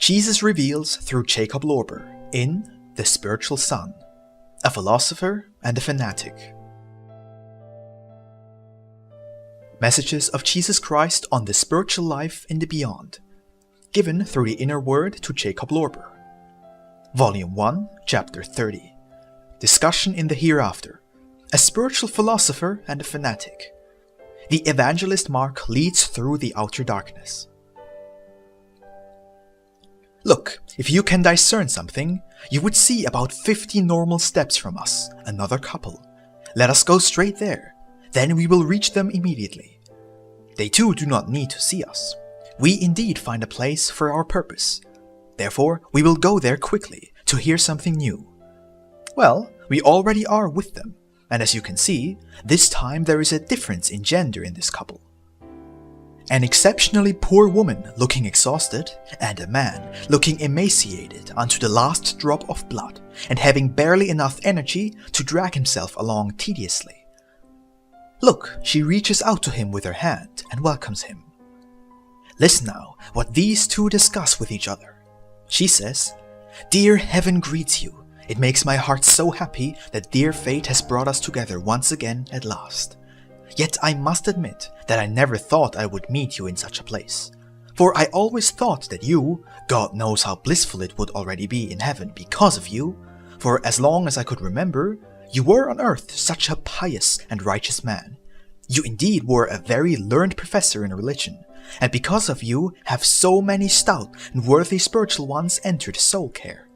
Jesus reveals through Jakob Lorber in The Spiritual Son, a Philosopher and a Fanatic. Messages of Jesus Christ on the spiritual life in the beyond, given through the inner word to Jakob Lorber. Volume 1, Chapter 30. Discussion in the Hereafter, a spiritual philosopher and a fanatic. The Evangelist Mark leads through the outer darkness. Look, if you can discern something, you would see about 50 normal steps from us, another couple. Let us go straight there. Then we will reach them immediately. They too do not need to see us. We indeed find a place for our purpose. Therefore, we will go there quickly to hear something new. Well, we already are with them, and as you can see, this time there is a difference in gender in this couple. An exceptionally poor woman looking exhausted, and a man looking emaciated unto the last drop of blood, and having barely enough energy to drag himself along tediously. Look, she reaches out to him with her hand and welcomes him. Listen now what these two discuss with each other. She says, "Dear heaven greets you. It makes my heart so happy that dear fate has brought us together once again at last. Yet I must admit that I never thought I would meet you in such a place. For I always thought that you, God knows how blissful it would already be in heaven because of you, for as long as I could remember, you were on earth such a pious and righteous man. You indeed were a very learned professor in religion, and because of you have so many stout and worthy spiritual ones entered soul care.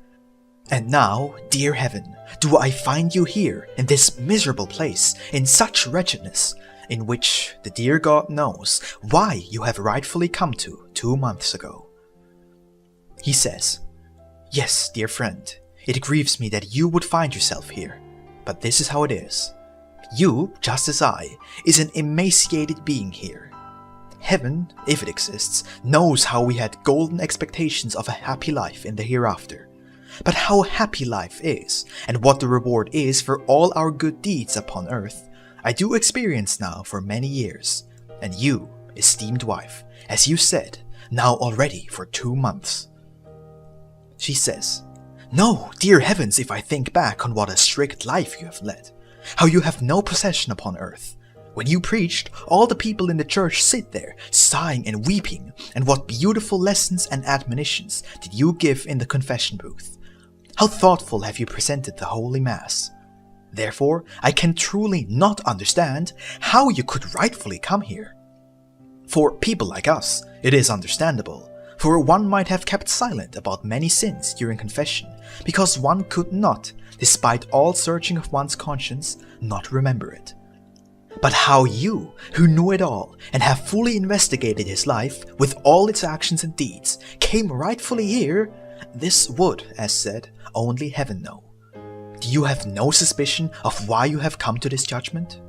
And now, dear heaven, do I find you here in this miserable place, in such wretchedness, in which the dear God knows why you have rightfully come to 2 months ago." He says, "Yes, dear friend, it grieves me that you would find yourself here, but this is how it is. You, just as I, is an emaciated being here. Heaven, if it exists, knows how we had golden expectations of a happy life in the hereafter. But how happy life is, and what the reward is for all our good deeds upon earth, I do experience now for many years, and you, esteemed wife, as you said, now already for 2 months. She says, "No, dear heavens, if I think back on what a strict life you have led, how you have no possession upon earth. When you preached, all the people in the church sit there, sighing and weeping, and what beautiful lessons and admonitions did you give in the confession booth. How thoughtful have you presented the Holy Mass. Therefore, I can truly not understand how you could rightfully come here. For people like us, it is understandable, for one might have kept silent about many sins during confession, because one could not, despite all searching of one's conscience, not remember it. But how you, who knew it all and have fully investigated his life with all its actions and deeds, came rightfully here, this would, as said, only heaven know. Do you have no suspicion of why you have come to this judgment?"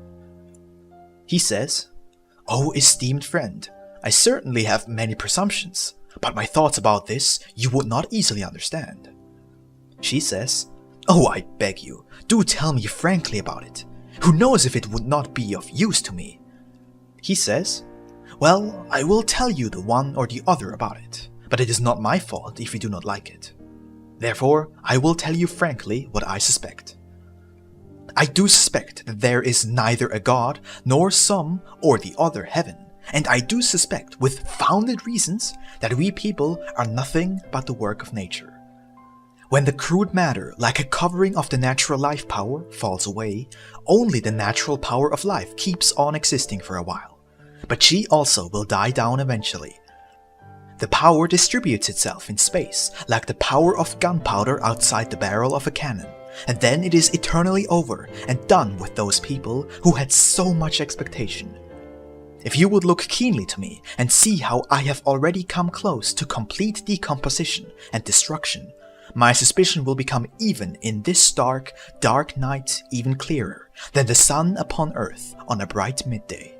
He says, "Oh, esteemed friend, I certainly have many presumptions, but my thoughts about this you would not easily understand." She says, "Oh, I beg you, do tell me frankly about it. Who knows if it would not be of use to me?" He says, "Well, I will tell you the one or the other about it, but it is not my fault if you do not like it. Therefore, I will tell you frankly what I suspect. I do suspect that there is neither a God nor some or the other heaven, and I do suspect with founded reasons that we people are nothing but the work of nature. When the crude matter, like a covering of the natural life power, falls away, only the natural power of life keeps on existing for a while, but she also will die down eventually. The power distributes itself in space, like the power of gunpowder outside the barrel of a cannon, and then it is eternally over and done with those people who had so much expectation. If you would look keenly to me and see how I have already come close to complete decomposition and destruction, my suspicion will become even in this dark, dark night even clearer than the sun upon earth on a bright midday."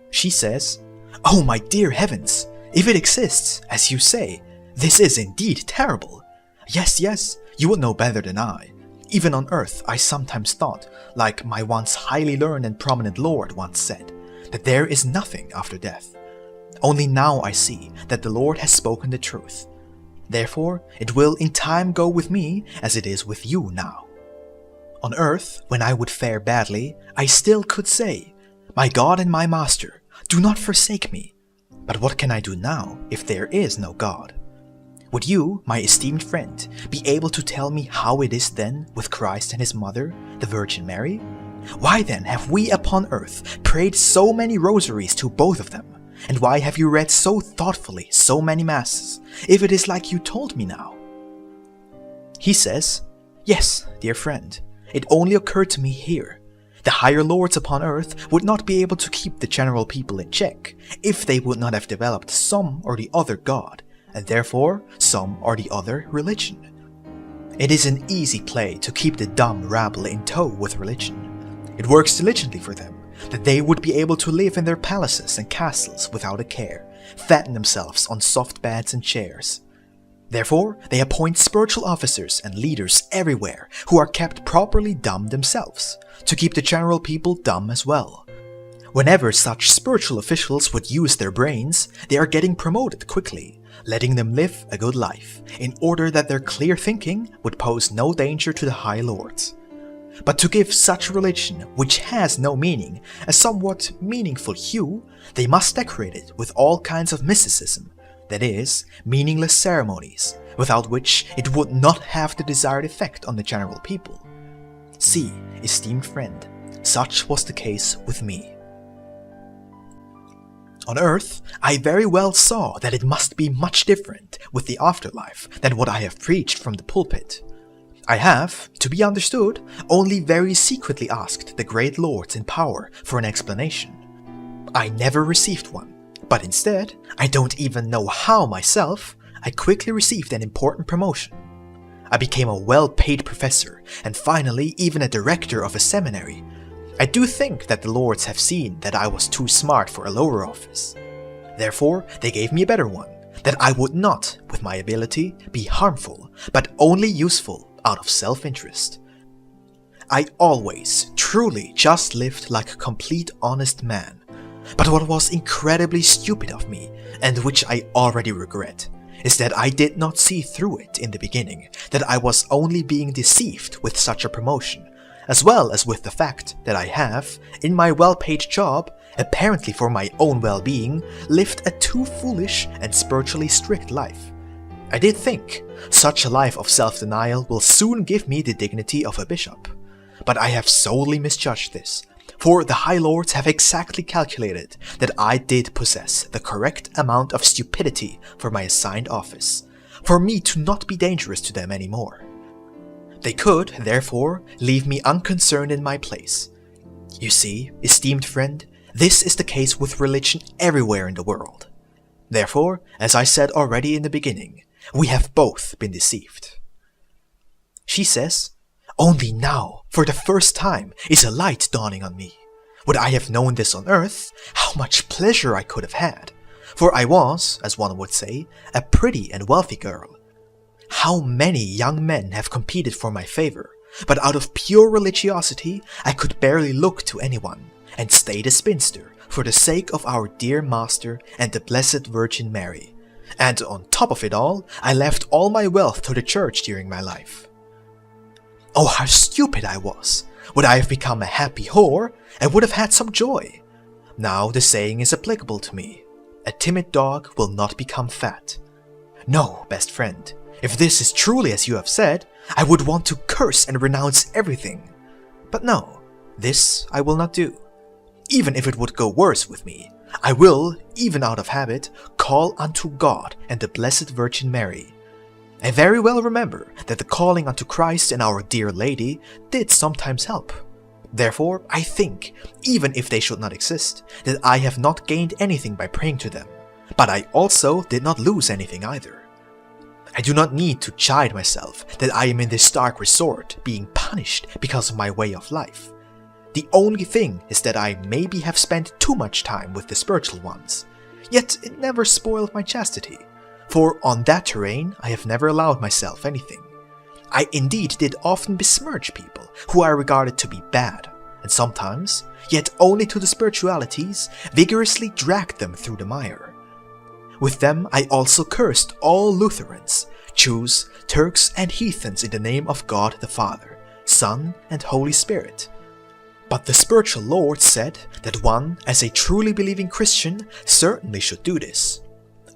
She says, "Oh, my dear heavens! If it exists, as you say, this is indeed terrible. Yes, you would know better than I. Even on earth, I sometimes thought, like my once highly learned and prominent lord once said, that there is nothing after death. Only now I see that the Lord has spoken the truth. Therefore, it will in time go with me as it is with you now. On earth, when I would fare badly, I still could say, "My God and my Master, do not forsake me." But what can I do now if there is no God? Would you, my esteemed friend, be able to tell me how it is then with Christ and his mother, the Virgin Mary? Why then have we upon earth prayed so many rosaries to both of them? And why have you read so thoughtfully so many masses, if it is like you told me now? He says, "Yes, dear friend, it only occurred to me here. The higher lords upon earth would not be able to keep the general people in check if they would not have developed some or the other god, and therefore some or the other religion. It is an easy play to keep the dumb rabble in tow with religion. It works diligently for them, that they would be able to live in their palaces and castles without a care, fatten themselves on soft beds and chairs. Therefore, they appoint spiritual officers and leaders everywhere who are kept properly dumb themselves, to keep the general people dumb as well. Whenever such spiritual officials would use their brains, they are getting promoted quickly, letting them live a good life, in order that their clear thinking would pose no danger to the high lords. But to give such religion, which has no meaning, a somewhat meaningful hue, they must decorate it with all kinds of mysticism, that is, meaningless ceremonies, without which it would not have the desired effect on the general people. See, esteemed friend, such was the case with me. On earth, I very well saw that it must be much different with the afterlife than what I have preached from the pulpit. I have, to be understood, only very secretly asked the great lords in power for an explanation. I never received one, but instead, I don't even know how myself, I quickly received an important promotion. I became a well-paid professor, and finally even a director of a seminary. I do think that the lords have seen that I was too smart for a lower office. Therefore, they gave me a better one, that I would not, with my ability, be harmful, but only useful out of self-interest. I always, truly just lived like a complete honest man. But what was incredibly stupid of me, and which I already regret, is that I did not see through it in the beginning, that I was only being deceived with such a promotion, as well as with the fact that I have, in my well-paid job, apparently for my own well-being, lived a too foolish and spiritually strict life. I did think, such a life of self-denial will soon give me the dignity of a bishop. But I have solely misjudged this, for the high lords have exactly calculated that I did possess the correct amount of stupidity for my assigned office, for me to not be dangerous to them anymore. They could, therefore, leave me unconcerned in my place. You see, esteemed friend, this is the case with religion everywhere in the world. Therefore, as I said already in the beginning, we have both been deceived. She says, "Only now, for the first time, is a light dawning on me. Would I have known this on earth, how much pleasure I could have had. For I was, as one would say, a pretty and wealthy girl. How many young men have competed for my favor, but out of pure religiosity I could barely look to anyone, and stayed a spinster for the sake of our dear Master and the Blessed Virgin Mary. And on top of it all, I left all my wealth to the church during my life. Oh, how stupid I was! Would I have become a happy whore, I would have had some joy. Now the saying is applicable to me. A timid dog will not become fat. No, best friend, if this is truly as you have said, I would want to curse and renounce everything. But no, this I will not do. Even if it would go worse with me, I will, even out of habit, call unto God and the Blessed Virgin Mary. I very well remember that the calling unto Christ and our dear Lady did sometimes help. Therefore, I think, even if they should not exist, that I have not gained anything by praying to them, but I also did not lose anything either. I do not need to chide myself that I am in this dark resort being punished because of my way of life. The only thing is that I maybe have spent too much time with the spiritual ones, yet it never spoiled my chastity, for on that terrain I have never allowed myself anything. I indeed did often besmirch people who I regarded to be bad, and sometimes, yet only to the spiritualities, vigorously dragged them through the mire. With them I also cursed all Lutherans, Jews, Turks, and heathens in the name of God the Father, Son, and Holy Spirit. But the spiritual Lord said that one, as a truly believing Christian, certainly should do this.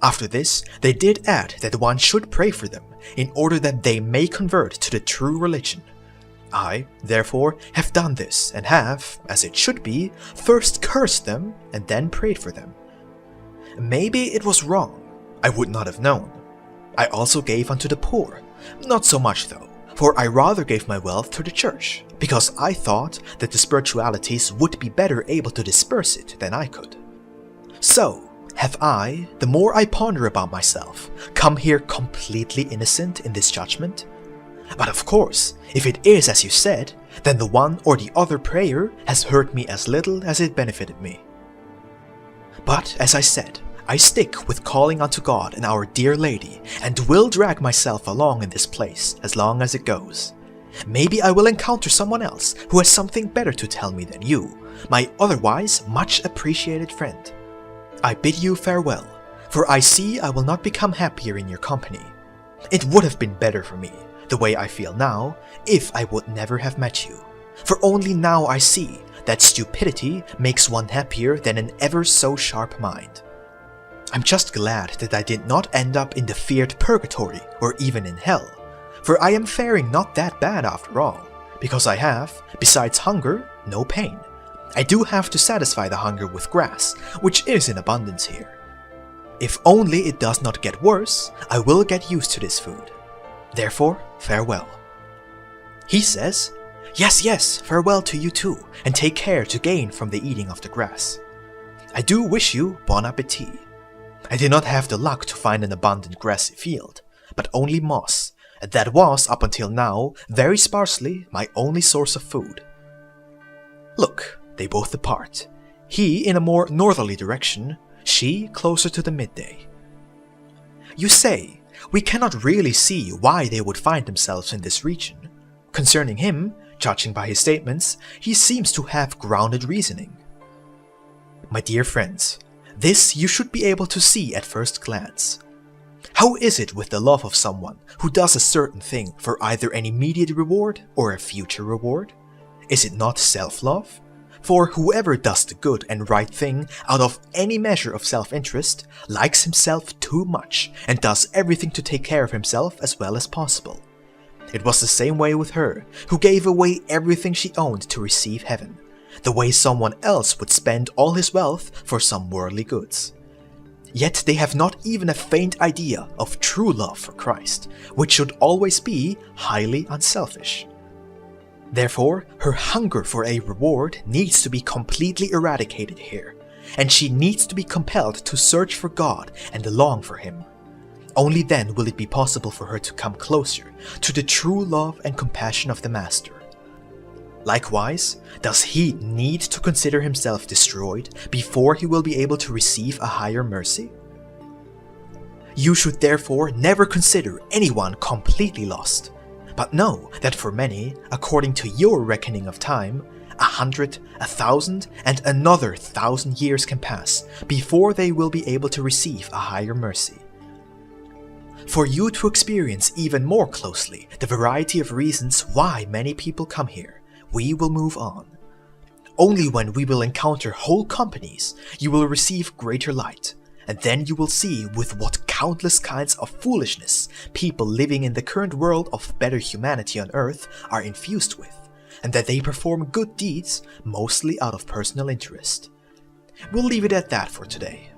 After this, they did add that one should pray for them, in order that they may convert to the true religion. I, therefore, have done this, and have, as it should be, first cursed them, and then prayed for them. Maybe it was wrong, I would not have known. I also gave unto the poor, not so much though, for I rather gave my wealth to the church, because I thought that the spiritualities would be better able to disperse it than I could. So, have I, the more I ponder about myself, come here completely innocent in this judgment? But of course, if it is as you said, then the one or the other prayer has hurt me as little as it benefited me. But as I said, I stick with calling unto God and our dear Lady, and will drag myself along in this place as long as it goes. Maybe I will encounter someone else who has something better to tell me than you, my otherwise much appreciated friend. I bid you farewell, for I see I will not become happier in your company. It would have been better for me, the way I feel now, if I would never have met you. For only now I see that stupidity makes one happier than an ever so sharp mind. I'm just glad that I did not end up in the feared purgatory or even in hell, for I am faring not that bad after all, because I have, besides hunger, no pain. I do have to satisfy the hunger with grass, which is in abundance here. If only it does not get worse, I will get used to this food. Therefore, farewell. He says, Yes, farewell to you too, and take care to gain from the eating of the grass. I do wish you bon appetit. I did not have the luck to find an abundant grassy field, but only moss, and that was, up until now, very sparsely my only source of food. Look, they both depart, he in a more northerly direction, she closer to the midday. You say, we cannot really see why they would find themselves in this region. Concerning him, judging by his statements, he seems to have grounded reasoning. My dear friends, this you should be able to see at first glance. How is it with the love of someone who does a certain thing for either an immediate reward or a future reward? Is it not self-love? For whoever does the good and right thing out of any measure of self-interest likes himself too much and does everything to take care of himself as well as possible. It was the same way with her, who gave away everything she owned to receive heaven, the way someone else would spend all his wealth for some worldly goods. Yet they have not even a faint idea of true love for Christ, which should always be highly unselfish. Therefore, her hunger for a reward needs to be completely eradicated here, and she needs to be compelled to search for God and long for Him. Only then will it be possible for her to come closer to the true love and compassion of the Master. Likewise, does he need to consider himself destroyed before he will be able to receive a higher mercy? You should therefore never consider anyone completely lost, but know that for many, according to your reckoning of time, 100, 1,000, and another 1,000 years can pass before they will be able to receive a higher mercy. For you to experience even more closely the variety of reasons why many people come here, we will move on. Only when we will encounter whole companies, you will receive greater light, and then you will see with what countless kinds of foolishness people living in the current world of better humanity on earth are infused with, and that they perform good deeds mostly out of personal interest. We'll leave it at that for today.